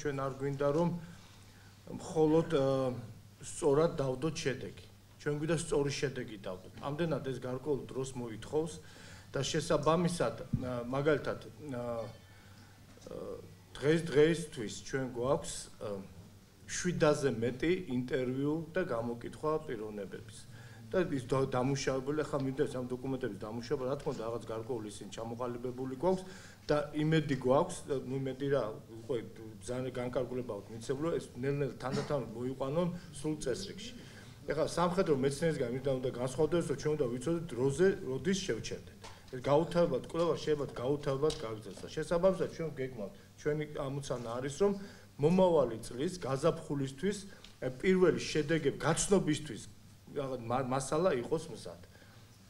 ჩვენ არ გვინდა რომ მხოლოდ სწორად დავდოთ შედეგი. ჩვენ გვინდა სწორი შედეგი დავდოთ. ამდენად ეს გარკვეულ დროს მოითხოვს და შესაბამისად მაგალითად დღეისთვის ჩვენ გვაქვს 7-ზე მეტი ინტერვიუ და გამოკითხვა პიროვნებების. და ის დამუშავებული ახლა მინდებს ამ დოკუმენტების დამუშავება, რა თქმა უნდა, რაღაც გარკვეული ისინი ჩამოყალიბებული გვაქვს და იმედი გვაქვს, ნუ იმედი რა, უკვე ძალიან განკარგულება აქვს მიცემული, ეს ნელ-ნელა თანდათან მოიყვანონ სრულ წესრიგში. ეხლა სამხედრო მეცნიერისგან მინდა უნდა განსხვავდეს, რომ ჩვენ უნდა ვიცოდეთ დროზე, როდის შევჩერდეთ. ეს გაუთავებად კვლევა შეიძლება გაუთავებად გაგრძელდეს. შესაბამისად ჩვენ გეგმავთ, ჩვენი ამოცანა არის, რომ მომავალი წლის გაზაფხულისთვის პირველი შედეგები გაცნობისთვის მასალა იყოს მზად.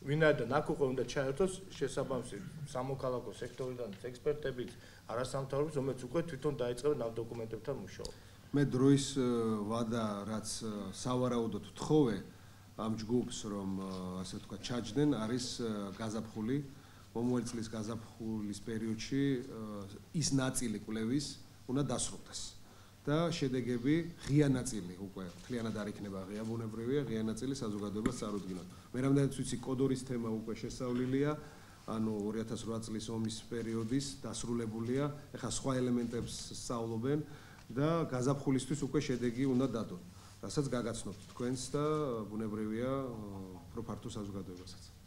ვინაიდან აქ უკვე უნდა ჩაერთოს შესაბამისი სამოქალაქო სექტორიდან ექსპერტებიც, არასამთავრობო, რომელიც უკვე თვითონ დაიწყებენ ამ დოკუმენტებთან მუშაობას. მე დროის ვადა, რაც სავარაუდოდ თხოვე ამ ჯგუფს, რომ ასე ვთქვათ, ჩაჯდნენ, არის გაზაფხული, მომავალი წლის გაზაფხულის პერიოდში ის ნაწილი კვლევის უნდა დასრულდეს. და შედეგები ღია ნაწილი უკვე მთლიანად არ იქნება ღია ბუნებრივია, ღია ნაწილი საზოგადოებას წარუდგინოთ. მე რამდენიც ვიცი, კოდორის თემა უკვე შესავლილია, ანუ 2008 წლის ომის პერიოდის დასრულებულია, ეხლა სხვა ელემენტებს სწავლობენ და გაზაფხულისთვის უკვე შედეგი უნდა დადონ. რასაც გაგაცნობთ თქვენს და ბუნებრივია უფრო ფართო საზოგადოებასაც.